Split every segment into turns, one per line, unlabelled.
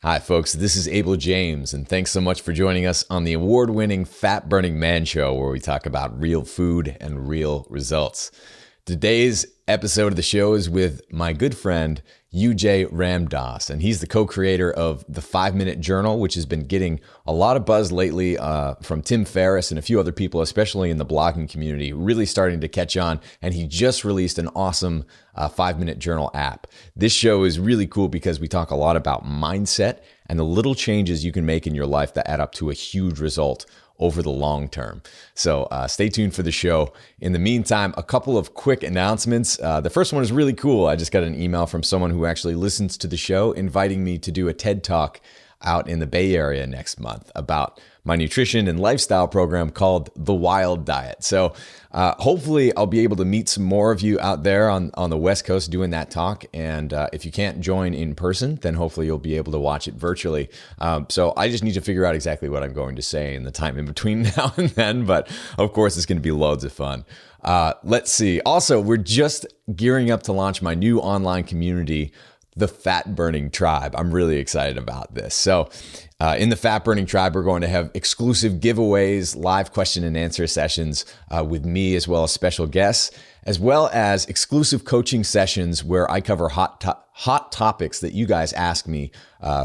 Hi, folks. This is Abel James, and thanks so much for joining us on the award-winning Fat Burning Man Show, where we talk about real food and real results. Today's episode of the show is with my good friend, Ramdas, and he's the co-creator of the 5-Minute Journal, which has been getting a lot of buzz lately from Tim Ferriss and a few other people, especially in the blogging community, really starting to catch on. And he just released an awesome 5-Minute Journal app. This show is really cool because we talk a lot about mindset and the little changes you can make in your life that add up to a huge result over the long term. So stay tuned for the show. In the meantime, a couple of quick announcements. The first one is really cool. I just got an email from someone who actually listens to the show inviting me to do a TED Talk out in the Bay Area next month about my nutrition and lifestyle program called The Wild Diet. So hopefully I'll be able to meet some more of you out there on the West Coast doing that talk. And if you can't join in person, then hopefully you'll be able to watch it virtually. So I just need to figure out exactly what I'm going to say in the time in between now and then. But of course, it's going to be loads of fun. Let's see. Also, we're just gearing up to launch my new online community, the Fat Burning Tribe. I'm really excited about this. So in the Fat Burning Tribe, we're going to have exclusive giveaways, live question and answer sessions with me, as well as special guests, as well as exclusive coaching sessions where I cover hot topics that you guys ask me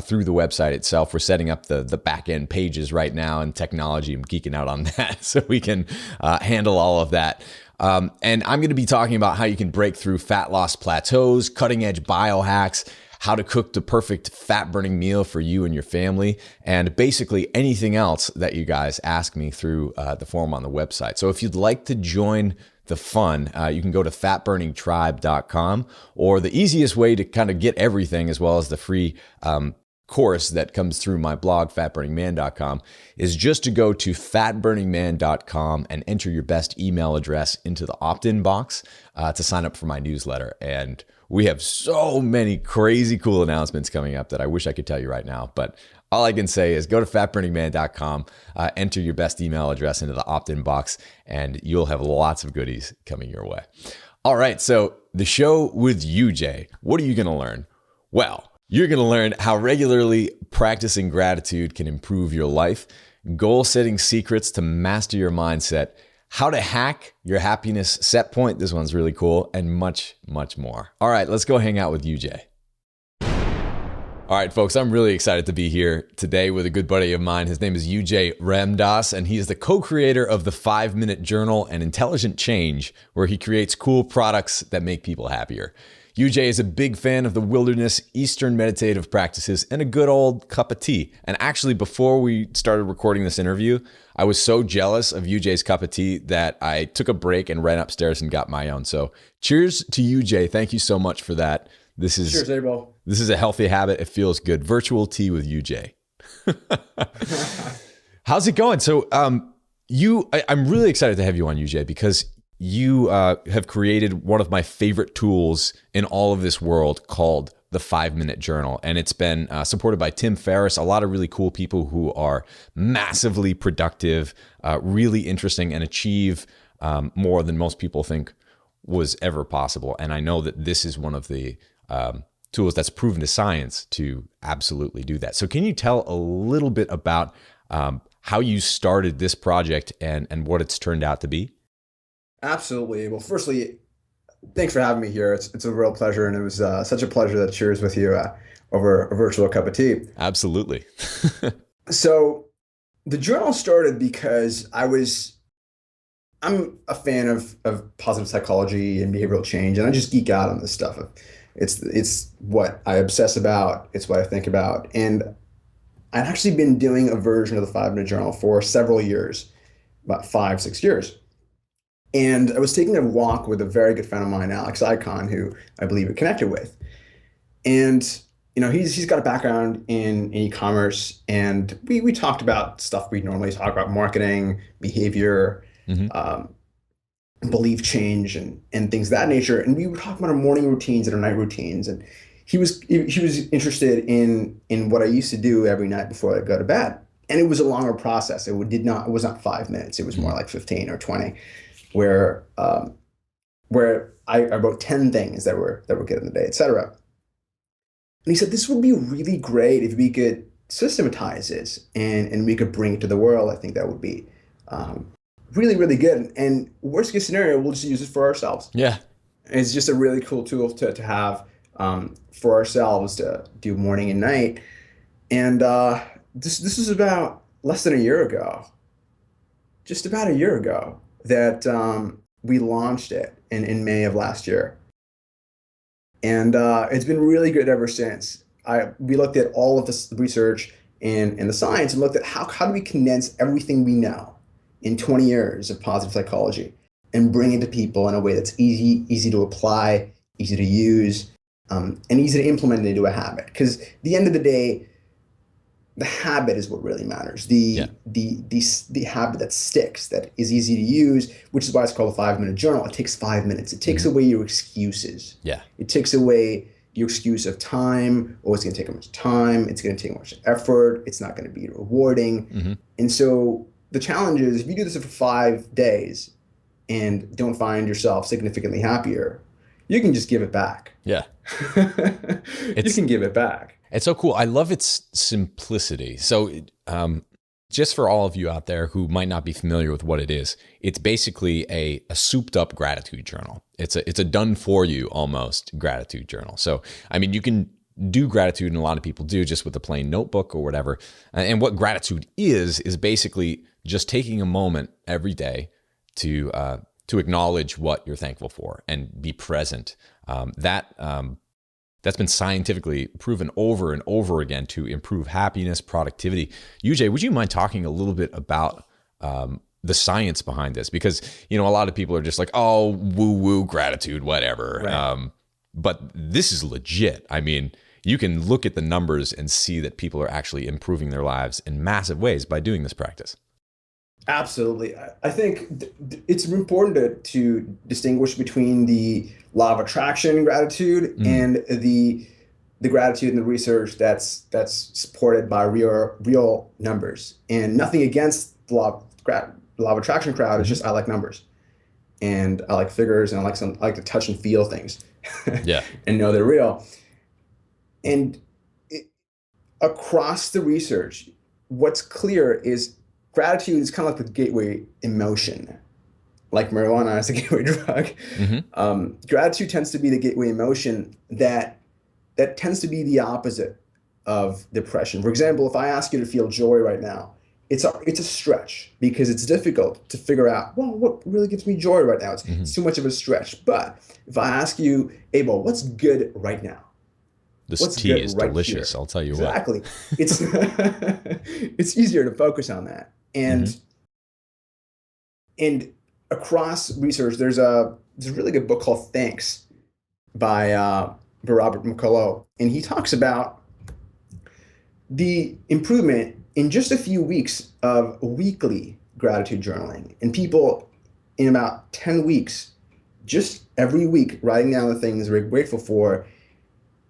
through the website itself. We're setting up the back end pages right now and technology. I'm geeking out on that so we can handle all of that. And I'm going to be talking about how you can break through fat loss plateaus, cutting edge biohacks, how to cook the perfect fat burning meal for you and your family, and basically anything else that you guys ask me through the form on the website. So if you'd like to join the fun, you can go to fatburningtribe.com, or the easiest way to kind of get everything as well as the free course that comes through my blog, fatburningman.com, is just to go to fatburningman.com and enter your best email address into the opt-in box to sign up for my newsletter. And we have so many crazy cool announcements coming up that I wish I could tell you right now. But all I can say is go to fatburningman.com, enter your best email address into the opt-in box, and you'll have lots of goodies coming your way. All right, so the show with you, Jay. What are you going to learn? Well, you're going to learn how regularly practicing gratitude can improve your life, goal-setting secrets to master your mindset, how to hack your happiness set point. This one's really cool, and much, much more. All right, let's go hang out with you, Jay. All right, folks, I'm really excited to be here today with a good buddy of mine. His name is Ramdas, and he is the co-creator of the 5-Minute Journal and Intelligent Change, where he creates cool products that make people happier. UJ is a big fan of the wilderness, Eastern meditative practices, and a good old cup of tea. And actually, before we started recording this interview, I was so jealous of UJ's cup of tea that I took a break and ran upstairs and got my own. So cheers to UJ. Thank you so much for that.
Cheers, Abel.
This is a healthy habit. It feels good. Virtual tea with UJ. How's it going? So I'm really excited to have you on, UJ, because you have created one of my favorite tools in all of this world called the 5-Minute Journal. And it's been supported by Tim Ferriss, a lot of really cool people who are massively productive, really interesting, and achieve more than most people think was ever possible. And I know that this is one of the tools that's proven to science to absolutely do that. So can you tell a little bit about how you started this project and what it's turned out to be?
Absolutely. Well, firstly, thanks for having me here. It's a real pleasure, and it was such a pleasure to cheers with you over a virtual cup of tea.
Absolutely.
So the journal started because I'm a fan of positive psychology and behavioral change, and I just geek out on this stuff. It's what I obsess about. It's what I think about. And I'd actually been doing a version of the 5-Minute Journal for several years, about 5-6 years. And I was taking a walk with a very good friend of mine, Alex Icon, who I believe we connected with. And he's got a background in e-commerce, and we talked about stuff we normally talk about: marketing, behavior, belief change, and things of that nature. And we were talking about our morning routines and our night routines. And he was interested in what I used to do every night before I go to bed. And it was a longer process. It was not 5 minutes. It was more like 15 or 20. Where I wrote 10 things that were good in the day, etc. And he said, this would be really great if we could systematize this and we could bring it to the world. I think that would be really, really good. And worst case scenario, we'll just use it for ourselves.
Yeah.
It's just a really cool tool to have for ourselves to do morning and night. And this was about less than a year ago, just about a year ago, that we launched it in May of last year. And it's been really good ever since. We looked at all of this research and the science and looked at how do we condense everything we know in 20 years of positive psychology and bring it to people in a way that's easy to apply, easy to use, and easy to implement into a habit. Because at the end of the day, the habit is what really matters. The habit that sticks, that is easy to use, which is why it's called a 5-minute journal. It takes 5 minutes. It takes away your excuses.
Yeah.
It takes away your excuse of time. Oh, it's going to take much time. It's going to take much effort. It's not going to be rewarding. And so the challenge is, if you do this for 5 days and don't find yourself significantly happier, you can just give it back.
Yeah.
You can give it back.
It's so cool. I love its simplicity. So just for all of you out there who might not be familiar with what it is, it's basically a souped up gratitude journal. It's a done for you almost gratitude journal. So, I mean, you can do gratitude, and a lot of people do, just with a plain notebook or whatever. And what gratitude is basically just taking a moment every day to acknowledge what you're thankful for and be present. That's been scientifically proven over and over again to improve happiness, productivity. UJ, would you mind talking a little bit about the science behind this? Because, a lot of people are just like, oh, woo-woo, gratitude, whatever.
Right.
But this is legit. I mean, you can look at the numbers and see that people are actually improving their lives in massive ways by doing this practice.
Absolutely. I think it's important to distinguish between the law of attraction gratitude and the gratitude and the research that's supported by real numbers. And nothing against the law of attraction crowd. It's just, I like numbers and I like figures and I like to touch and feel things.
Yeah.
And know they're real. And across the research, what's clear is gratitude is kind of like the gateway emotion, like marijuana is a gateway drug. Gratitude tends to be the gateway emotion that tends to be the opposite of depression. For example, if I ask you to feel joy right now, it's a stretch because it's difficult to figure out, well, what really gives me joy right now? It's too much of a stretch. But if I ask you, Abel, what's good right now?
This tea is delicious. I'll tell you what.
Exactly. It's it's easier to focus on that. And across research, there's a really good book called Thanks by Robert McCullough, and he talks about the improvement in just a few weeks of weekly gratitude journaling, and people in about 10 weeks, just every week, writing down the things they're grateful for.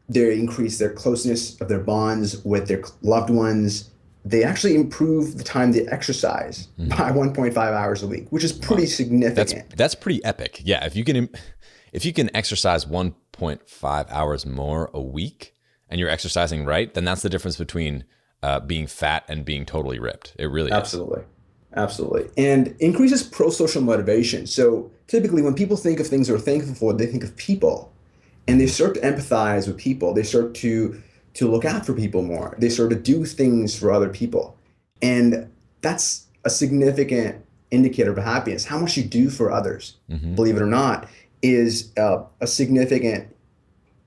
They increase their closeness of their bonds with their loved ones. They actually improve the time they exercise by 1.5 hours a week, which is pretty significant.
That's pretty epic. Yeah, if you can exercise 1.5 hours more a week and you're exercising right, then that's the difference between being fat and being totally ripped. It really is.
Absolutely. And increases pro-social motivation. So typically when people think of things they're thankful for, they think of people. And they start to empathize with people. They start to look out for people more. They start to do things for other people. And that's a significant indicator of happiness. How much you do for others, believe it or not, is a significant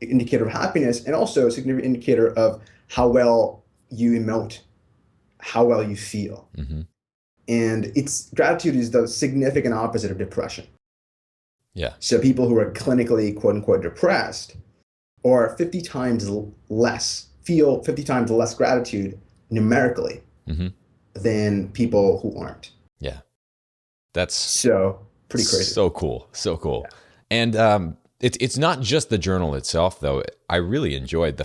indicator of happiness, and also a significant indicator of how well you emote, how well you feel. And gratitude is the significant opposite of depression.
Yeah.
So people who are clinically, quote unquote, depressed or 50 times less, feel 50 times less gratitude numerically than people who aren't.
Yeah. That's
so pretty crazy.
So cool. Yeah. And it's not just the journal itself, though. I really enjoyed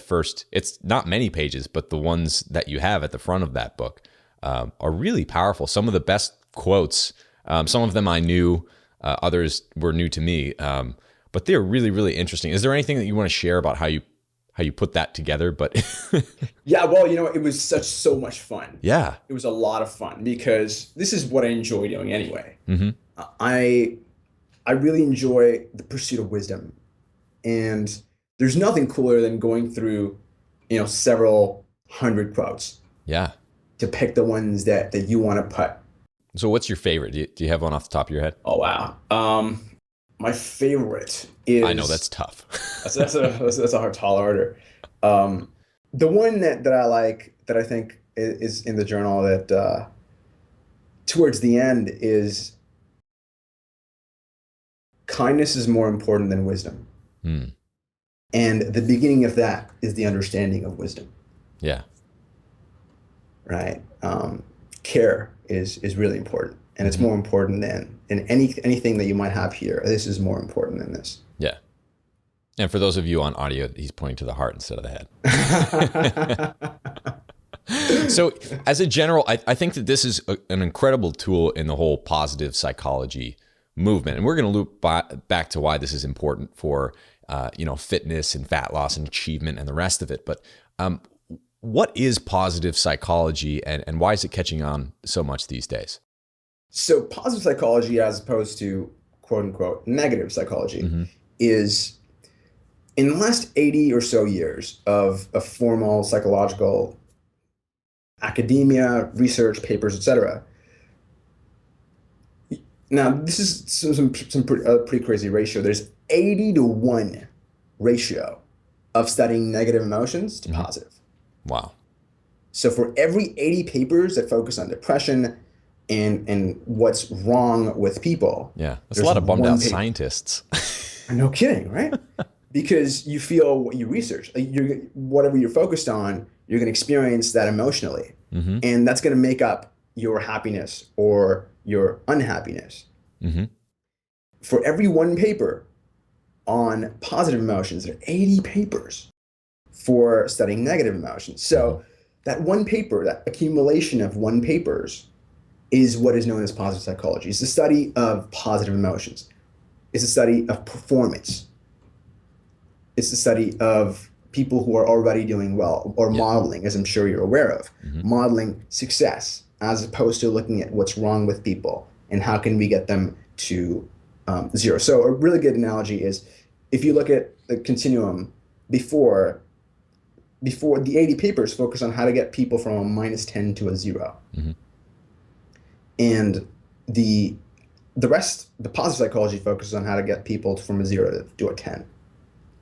it's not many pages, but the ones that you have at the front of that book are really powerful. Some of the best quotes, some of them I knew, others were new to me, but they're really, really interesting. Is there anything that you want to share about how how you put that together, but
Yeah, well, it was so much fun.
yeah.
It was a lot of fun because this is what I enjoy doing anyway.
Mm-hmm.
I I really enjoy the pursuit of wisdom, and there's nothing cooler than going through, several hundred quotes
Yeah.
to pick the ones that you want to put.
So what's your favorite? Do you have one off the top of your head?
Oh wow. My favorite
I know
is
that's tough.
that's a tall order. Um, the one that I like that I think is in the journal that towards the end is kindness is more important than wisdom.
Hmm.
And the beginning of that is the understanding of wisdom,
Yeah.
right? Care is really important, and it's
Mm-hmm.
more important than anything that you might have here. This is more important than this.
Yeah. And for those of you on audio, he's pointing to the heart instead of the head. So as a general, I think that this is an incredible tool in the whole positive psychology movement. And we're going to loop back to why this is important for, fitness and fat loss and achievement and the rest of it. But what is positive psychology and why is it catching on so much these days?
So positive psychology, as opposed to quote unquote negative psychology,
Mm-hmm.
is in the last 80 or so years of formal psychological academia, research, papers, etc. Now, this is some pretty crazy ratio. There's 80-to-1 ratio of studying negative emotions to
Mm-hmm.
positive.
Wow.
So for every 80 papers that focus on depression and what's wrong with people,
Yeah. That's a
there's
lot of bummed
one
out
paper.
scientists.
No kidding, right? Because you feel what you research. Whatever you're focused on, you're going to experience that emotionally.
Mm-hmm.
And that's going to make up your happiness or your unhappiness.
Mm-hmm.
For every one paper on positive emotions, there are 80 papers for studying negative emotions. So that one paper, that accumulation of one papers, is what is known as positive psychology. It's the study of positive emotions. It's a study of performance. It's the study of people who are already doing well or modeling, as I'm sure you're aware of, modeling success as opposed to looking at what's wrong with people and how can we get them to zero. So a really good analogy is if you look at the continuum before the 80 papers focus on how to get people from a -10 to a 0.
Mm-hmm.
And the rest, the positive psychology focuses on how to get people from a 0 to a 10.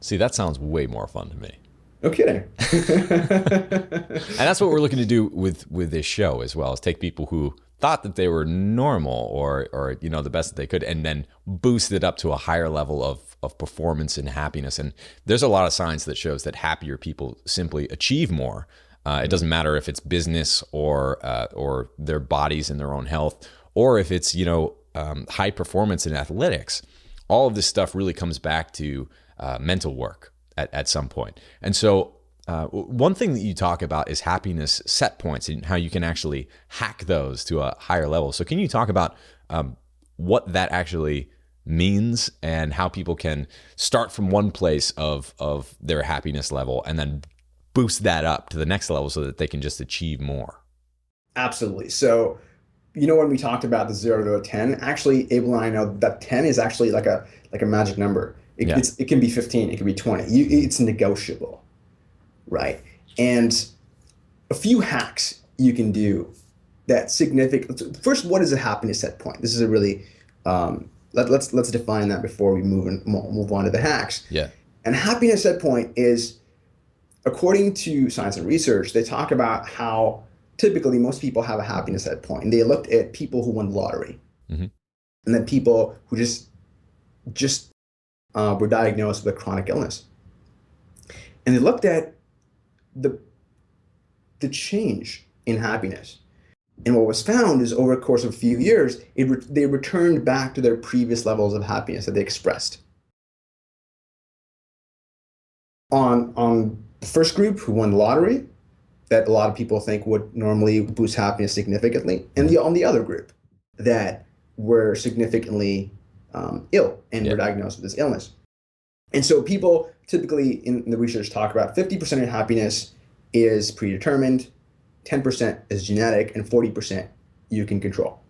See, that sounds way more fun to me.
No kidding.
And that's what we're looking to do with this show as well, is take people who thought that they were normal or the best that they could, and then boost it up to a higher level of performance and happiness. And there's a lot of science that shows that happier people simply achieve more. It doesn't matter if it's business or their bodies and their own health, or if it's high performance in athletics. All of this stuff really comes back to mental work at some point. And so one thing that you talk about is happiness set points and how you can actually hack those to a higher level. So can you talk about what that actually means and how people can start from one place of their happiness level and then boost that up to the next level so that they can just achieve more?
Absolutely. So, when we talked about the 0 to a 10, actually, Abel and I know that 10 is actually like a magic number. It can be 15, it can be 20. It's negotiable, right? And a few hacks you can do that significant. First, what is a happiness set point? This is a really let's define that before we move on to the hacks.
Yeah.
And happiness set point is, according to science and research, they talk about how typically most people have a happiness set point, and they looked at people who won the lottery,
Mm-hmm.
and then people who just were diagnosed with a chronic illness, and they looked at the change in happiness. And what was found is over the course of a few years, they returned back to their previous levels of happiness that they expressed. On the first group who won the lottery, that a lot of people think would normally boost happiness significantly, and on the other group that were significantly ill and were diagnosed with this illness. And so people typically in the research talk about 50% of your happiness is predetermined, 10% is genetic, and 40% you can control,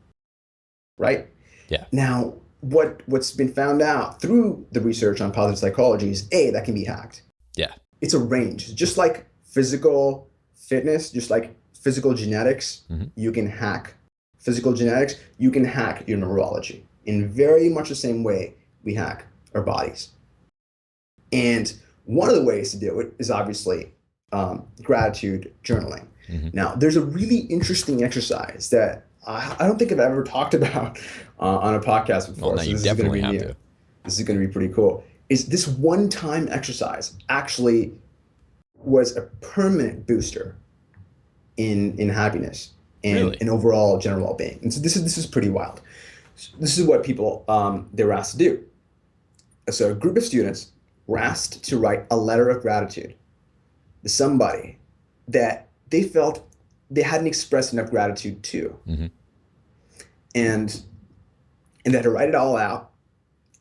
right?
Yeah.
Now, what's been found out through the research on positive psychology is that can be hacked.
Yeah.
It's a range, just like physical fitness, just like physical genetics, you can hack physical genetics, you can hack your neurology in very much the same way we hack our bodies. And one of the ways to do it is obviously gratitude journaling. Now, there's a really interesting exercise that I don't think I've ever talked about on a podcast before.
Well, now you definitely have to.
This is going to be pretty cool. Is this one-time exercise actually was a permanent booster in happiness and
Really?
in overall general well-being. And so this is pretty wild. This is what people they were asked to do. So a group of students were asked to write a letter of gratitude to somebody that they felt they hadn't expressed enough gratitude to. And they had to write it all out,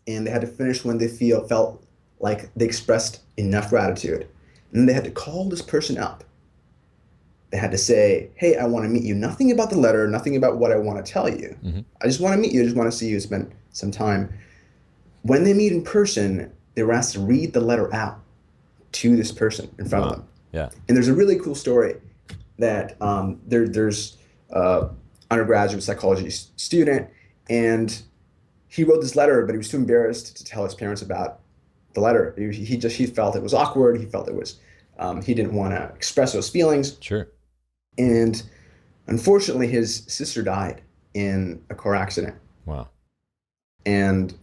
and they had to finish when they felt like they expressed enough gratitude. And then they had to call this person up. They had to say, hey, I want to meet you. Nothing about the letter, nothing about what I want to tell you. I just want to meet you. I just want to see you, spend some time. When they meet in person, they were asked to read the letter out to this person in front of them.
Yeah.
And there's a really cool story that there's undergraduate psychology student, and he wrote this letter, but he was too embarrassed to tell his parents about the letter. He felt it was awkward. He felt it was he didn't want to express those feelings.
Sure.
And unfortunately, his sister died in a car accident.
Wow.
And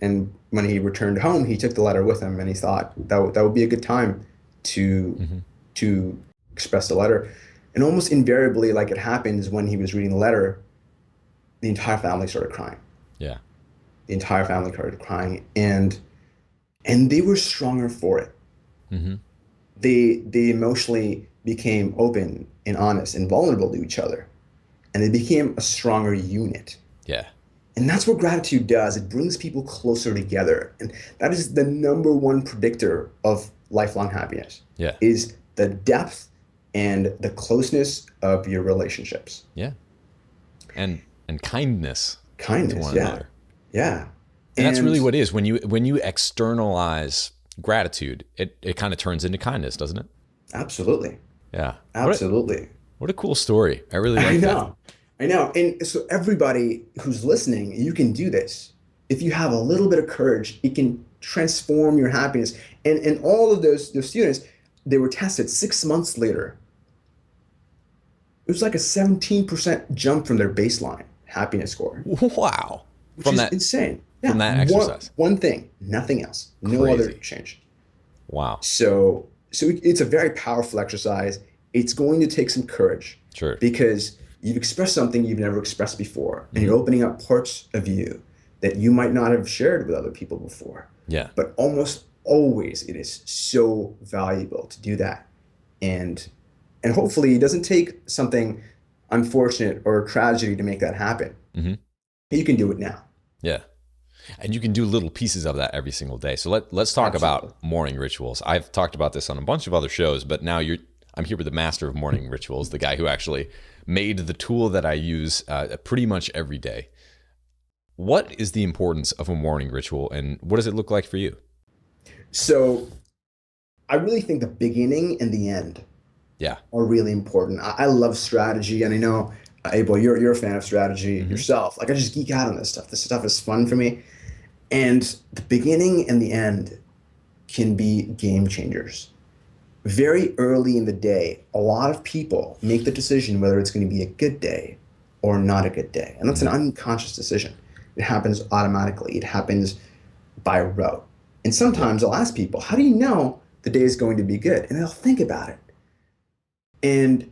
when he returned home, he took the letter with him, and he thought that would be a good time to express the letter. And almost invariably, like it happens when he was reading the letter, the entire family started crying.
Yeah.
The entire family started crying, and they were stronger for it. They emotionally became open and honest and vulnerable to each other, and they became a stronger unit.
Yeah.
And that's what gratitude does. It brings people closer together, and that is the number one predictor of lifelong happiness.
Yeah.
Is the depth and the closness of your relationships.
Yeah. And kindness.
Kindness,
to one
yeah.
another.
Yeah.
And that's really what it is. When you externalize gratitude, it kind of turns into kindness, doesn't it?
Absolutely.
Yeah.
Absolutely.
What a cool story. I really like that.
I know. And so everybody who's listening, you can do this. If you have a little bit of courage, it can transform your happiness. And all of those students, they were tested 6 months later. It was like a 17% jump from their baseline happiness score.
Wow.
Which is insane. Yeah.
From that exercise.
One thing, nothing else. No
Crazy.
other change.
Wow.
So it's a very powerful exercise. It's going to take some courage.
Sure.
Because you've expressed something you've never expressed before, and you're opening up parts of you that you might not have shared with other people before.
Yeah.
But almost always it is so valuable to do that. And hopefully it doesn't take something unfortunate or a tragedy to make that happen. You can do it now.
Yeah. And you can do little pieces of that every single day. So let's talk about morning rituals. I've talked about this on a bunch of other shows, but now I'm here with the master of morning rituals, the guy who actually made the tool that I use pretty much every day. What is the importance of a morning ritual, and what does it look like for you?
So I really think the beginning and the end are really important. I love strategy, and I know, Abel, you're a fan of strategy yourself. Like, I just geek out on this stuff. This stuff is fun for me. And the beginning and the end can be game changers. Very early in the day, a lot of people make the decision whether it's going to be a good day or not a good day. And that's an unconscious decision. It happens automatically. It happens by rote. And sometimes I'll ask people, how do you know the day is going to be good? And they'll think about it. And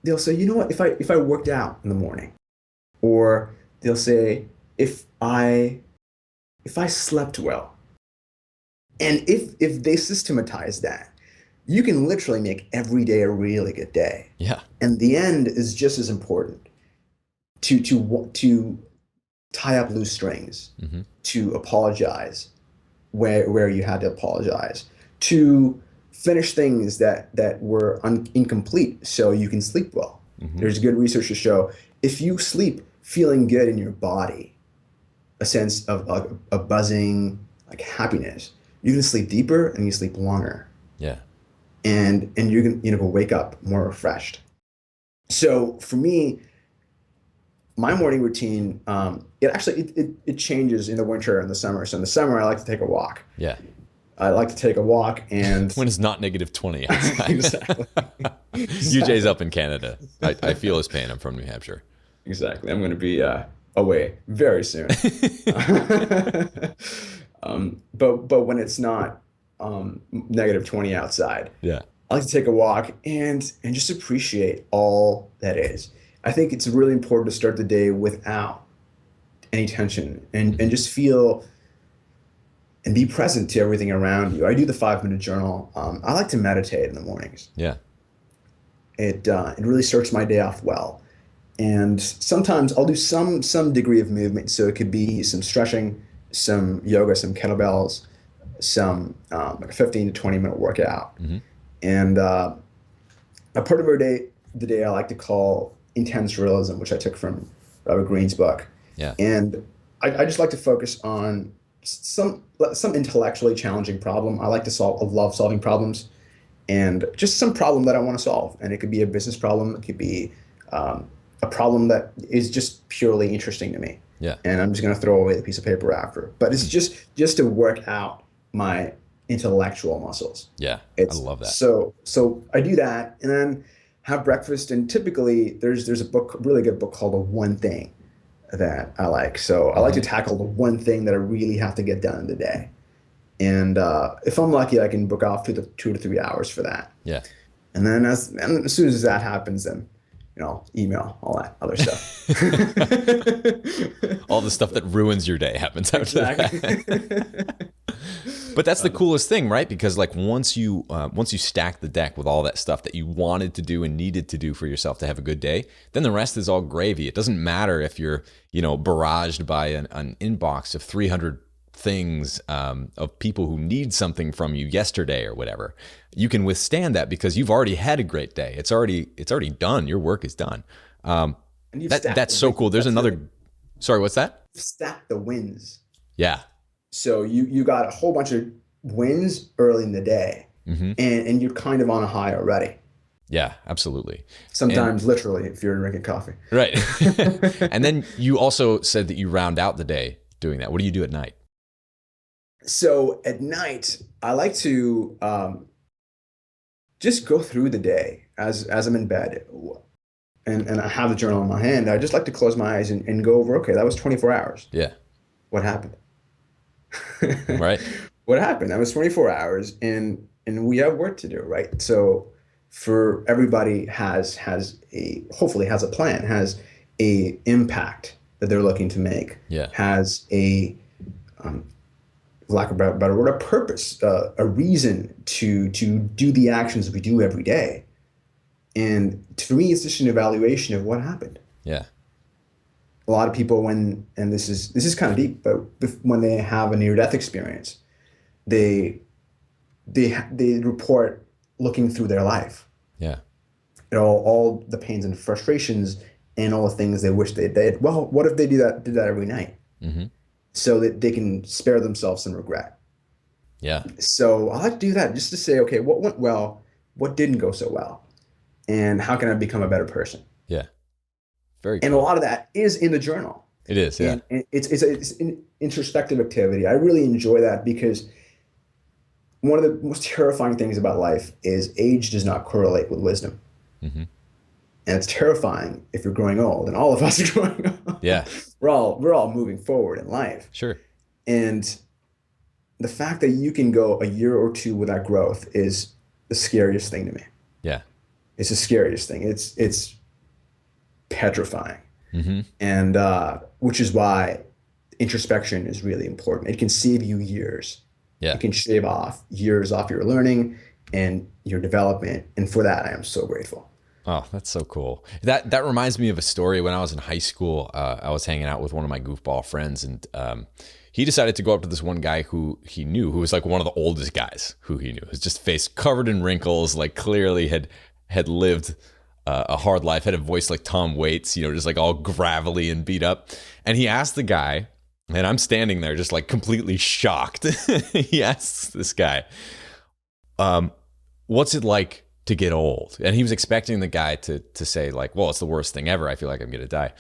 they'll say, you know what, if I worked out in the morning, or they'll say, if I slept well. And if they systematize that, you can literally make every day a really good day.
Yeah.
And the end is just as important. To tie up loose strings, to apologize where you had to apologize, to finish things that were incomplete so you can sleep well. There's good research to show if you sleep feeling good in your body, a sense of a buzzing, like happiness, you can sleep deeper and you sleep longer.
Yeah.
And you're gonna, wake up more refreshed. So for me, my morning routine, it changes in the winter and the summer. So in the summer, I like to take a walk.
Yeah.
I like to take a walk and
When it's not -20 outside.
exactly.
UJ's up in Canada. I feel his pain. I'm from New Hampshire.
Exactly. I'm going to be away very soon. But when it's not -20 outside,
Yeah.
I like to take a walk and just appreciate all that is. I think it's really important to start the day without any tension and just feel and be present to everything around you. I do the 5-minute journal. I like to meditate in the mornings.
Yeah.
It really starts my day off well. And sometimes I'll do some degree of movement. So it could be some stretching, some yoga, some kettlebells, some like a 15 to 20-minute workout. And a part of the day I like to call intense realism, which I took from Robert Greene's book.
Yeah.
And I just like to focus on some intellectually challenging problem. I love solving problems, and just some problem that I want to solve. And it could be a business problem. It could be a problem that is just purely interesting to me.
Yeah.
And I'm just going to throw away the piece of paper after. But it's just to work out my intellectual muscles.
Yeah. I love that.
So I do that and then have breakfast. And typically there's a really good book called The One Thing that I like. So I like to tackle the one thing that I really have to get done in the day. And if I'm lucky, I can book off 2 to 3 hours for that.
Yeah.
And then as soon as that happens, then email, all that other stuff.
All the stuff that ruins your day happens after that. But that's the coolest thing, right? Because like once you stack the deck with all that stuff that you wanted to do and needed to do for yourself to have a good day, then the rest is all gravy. It doesn't matter if you're, barraged by an inbox of 300 things of people who need something from you yesterday or whatever. You can withstand that because you've already had a great day. It's already done. Your work is done. That's so cool. There's another. Sorry, what's that?
Stack the wins.
Yeah.
So you got a whole bunch of wins early in the day, and you're kind of on a high already.
Yeah, absolutely.
Sometimes literally if you're drinking coffee.
Right. And then you also said that you round out the day doing that. What do you do at night?
So at night, I like to just go through the day as I'm in bed and I have the journal in my hand. I just like to close my eyes and go over, okay, that was 24 hours.
Yeah.
What happened?
Right.
What happened? That was 24 hours and we have work to do, right? So for everybody hopefully has a plan, has a impact that they're looking to make, has a lack of a better word, a purpose, a reason to do the actions we do every day. And for me, it's just an evaluation of what happened.
Yeah.
A lot of people and this is kind of deep, but when they have a near-death experience, they report looking through their life.
Yeah.
All the pains and frustrations and all the things they wish they did. Well, what if they did that every night? So that they can spare themselves some regret.
Yeah.
So I like to do that just to say, okay, what went well, what didn't go so well, and how can I become a better person?
Yeah. Very cool.
And a lot of that is in the journal.
It is, yeah.
And it's an introspective activity. I really enjoy that because one of the most terrifying things about life is age does not correlate with wisdom. And it's terrifying if you're growing old, and all of us are growing old.
Yeah.
We're all moving forward in life.
Sure.
And the fact that you can go a year or two without growth is the scariest thing to me.
Yeah.
It's the scariest thing. It's petrifying. And which is why introspection is really important. It can save you years.
Yeah.
It can shave off years off your learning and your development. And for that, I am so grateful.
Oh, that's so cool. That reminds me of a story when I was in high school. I was hanging out with one of my goofball friends, and he decided to go up to this one guy who he knew, who was like one of the oldest guys who he knew. His just face covered in wrinkles, like clearly had lived a hard life, had a voice like Tom Waits, just like all gravelly and beat up. And he asked the guy, and I'm standing there just like completely shocked. He asks this guy, what's it like to get old? And he was expecting the guy to say like, well, it's the worst thing ever. I feel like I'm going to die.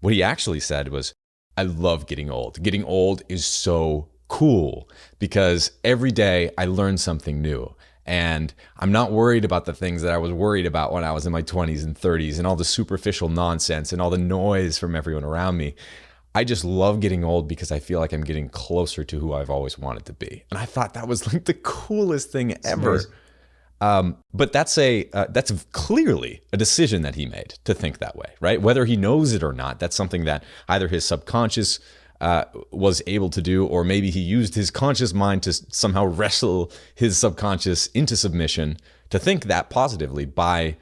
What he actually said was, I love getting old. Getting old is so cool because every day I learn something new. And I'm not worried about the things that I was worried about when I was in my 20s and 30s and all the superficial nonsense and all the noise from everyone around me. I just love getting old because I feel like I'm getting closer to who I've always wanted to be. And I thought that was like the coolest thing ever. But that's clearly a decision that he made to think that way, right? Whether he knows it or not, that's something that either his subconscious was able to do, or maybe he used his conscious mind to somehow wrestle his subconscious into submission to think that positively by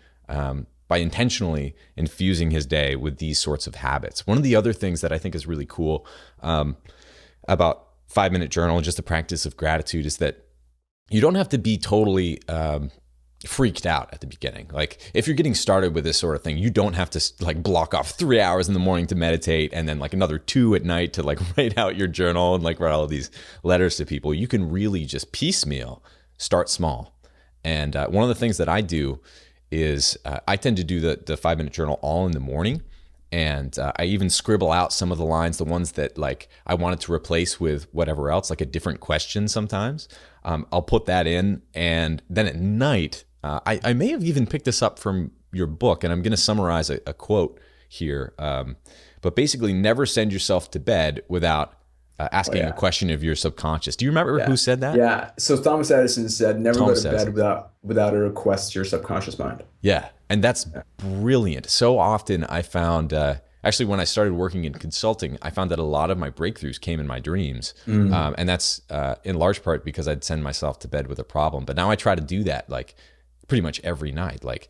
intentionally infusing his day with these sorts of habits. One of the other things that I think is really cool about 5-minute journal, just the practice of gratitude, is that you don't have to be totally freaked out at the beginning. Like if you're getting started with this sort of thing, you don't have to like block off 3 hours in the morning to meditate and then like another 2 at night to like write out your journal and like write all of these letters to people. You can really just piecemeal, start small. And one of the things that I do is I tend to do the 5-minute journal all in the morning. And I even scribble out some of the lines, the ones that like I wanted to replace with whatever else, like a different question sometimes. I'll put that in. And then at night, I may have even picked this up from your book, and I'm going to summarize a quote here. But basically, never send yourself to bed without asking a question of your subconscious. Do you remember who said that?
Yeah. So Thomas Edison said, never go to bed without a request to your subconscious mind.
Yeah. And that's brilliant. So often I found, actually when I started working in consulting, I found that a lot of my breakthroughs came in my dreams. And that's in large part because I'd send myself to bed with a problem. But now I try to do that like pretty much every night. Like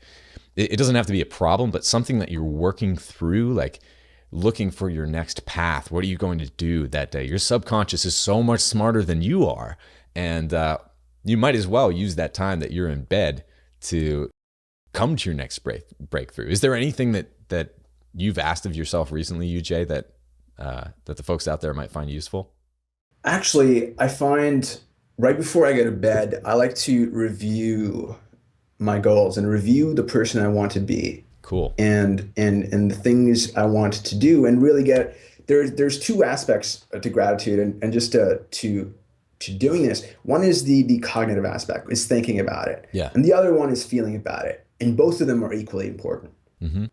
it doesn't have to be a problem, but something that you're working through, like looking for your next path. What are you going to do that day? Your subconscious is so much smarter than you are. And you might as well use that time that you're in bed to come to your next breakthrough. Is there anything that you've asked of yourself recently, UJ, that the folks out there might find useful?
Actually, I find right before I go to bed, I like to review my goals and review the person I want to be.
Cool.
And the things I want to do, and really get there's 2 aspects to gratitude and just to doing this. One is the cognitive aspect, is thinking about it.
Yeah.
And the other one is feeling about it. And both of them are equally important. Mm-hmm.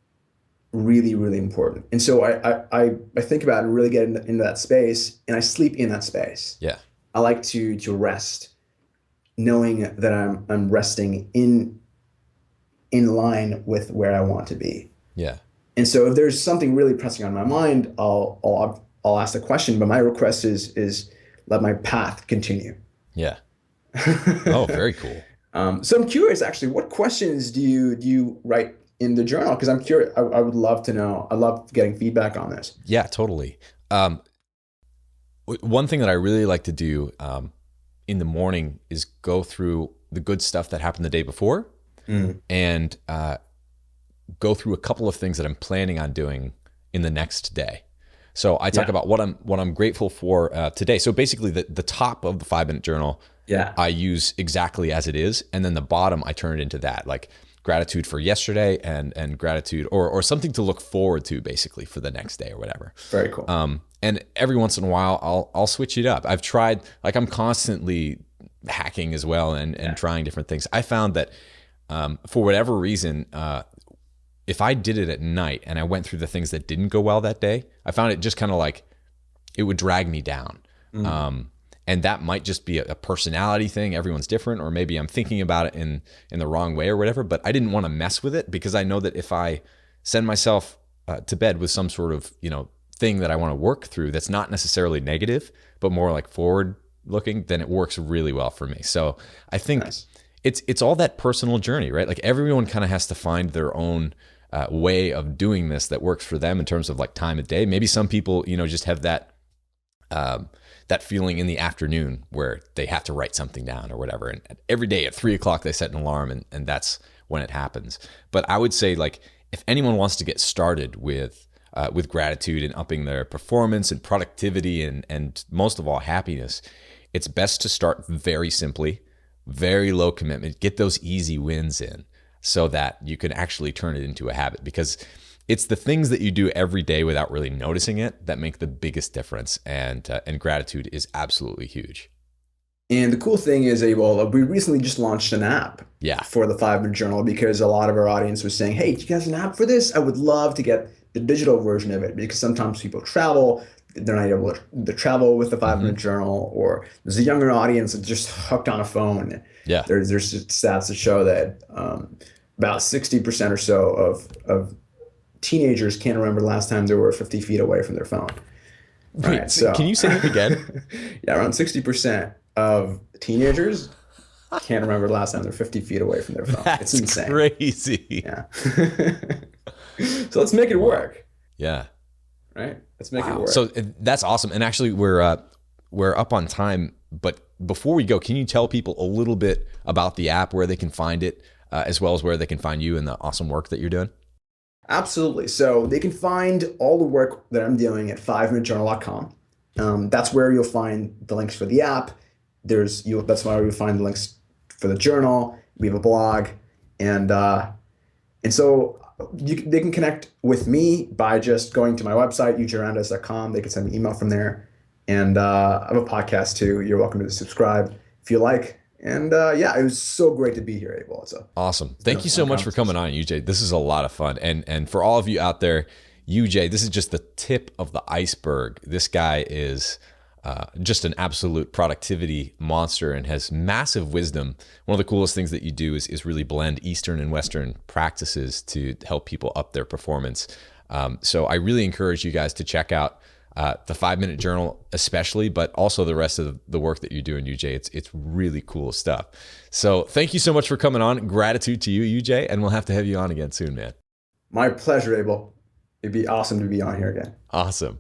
Really, really important. And so I think about it and really get into that space, and I sleep in that space.
Yeah.
I like to rest, knowing that I'm resting in line with where I want to be.
Yeah.
And so if there's something really pressing on my mind, I'll ask the question, but my request is let my path continue.
Yeah. Oh, very cool.
So I'm curious, actually, what questions do you write in the journal? Because I'm curious. I would love to know. I love getting feedback on this.
Yeah, totally. One thing that I really like to do in the morning is go through the good stuff that happened the day before, and go through a couple of things that I'm planning on doing in the next day. So I talk about what I'm grateful for today. So basically, the top of the 5-minute journal, I use exactly as it is, and then the bottom I turn it into that, like gratitude for yesterday and gratitude or something to look forward to, basically, for the next day or whatever.
Very cool.
And every once in a while, I'll switch it up. I've tried, like I'm constantly hacking as well and trying different things. I found that for whatever reason, if I did it at night and I went through the things that didn't go well that day, I found it just kind of like it would drag me down. And that might just be a personality thing. Everyone's different, or maybe I'm thinking about it in the wrong way or whatever, but I didn't want to mess with it because I know that if I send myself to bed with some sort of, thing that I want to work through that's not necessarily negative, but more like forward looking, then it works really well for me. So I think it's all that personal journey, right? Like everyone kind of has to find their own way of doing this that works for them in terms of like time of day. Maybe some people, just have that that feeling in the afternoon where they have to write something down or whatever. And every day at 3 o'clock, they set an alarm, and that's when it happens. But I would say, like, if anyone wants to get started with gratitude and upping their performance and productivity and most of all happiness, it's best to start very simply, very low commitment, get those easy wins in so that you can actually turn it into a habit, because it's the things that you do every day without really noticing it that make the biggest difference. And gratitude is absolutely huge.
And the cool thing is, Abel, we recently just launched an app
Yeah.
for the 5-Minute Journal, because a lot of our audience was saying, hey, do you guys have an app for this? I would love to get the digital version of it, because sometimes people travel, they're not able to travel with the 5-Minute Journal, or there's a younger audience that's just hooked on a phone.
Yeah.
There's stats that show that about 60% or so of teenagers can't remember the last time they were 50 feet away from their phone.
Wait,
Right, so
can you say that again?
yeah, around 60% of teenagers can't remember the last time they're 50 feet away from their phone.
That's
it's insane.
Crazy.
Yeah. So let's make it work.
Yeah.
Right? Let's make it work.
So that's awesome. And actually, we're up on time. But before we go, can you tell people a little bit about the app, where they can find it, as well as where they can find you and the awesome work that you're doing?
Absolutely. So they can find all the work that I'm doing at 5minutejournal.com. That's where you'll find the links for the app. That's where you'll find the links for the journal. We have a blog, and so they can connect with me by just going to my website, ujramdas.com. They can send me an email from there, and I have a podcast too. You're welcome to subscribe if you like. And it was so great to be here, Abel.
Awesome. Thank you so much for coming on, UJ. This is a lot of fun. And for all of you out there, UJ, this is just the tip of the iceberg. This guy is just an absolute productivity monster and has massive wisdom. One of the coolest things that you do is really blend Eastern and Western practices to help people up their performance. So I really encourage you guys to check out the 5-Minute Journal especially, but also the rest of the work that you're doing, UJ. It's really cool stuff. So thank you so much for coming on. Gratitude to you, UJ, and we'll have to have you on again soon, man.
My pleasure, Abel. It'd be awesome to be on here again.
Awesome.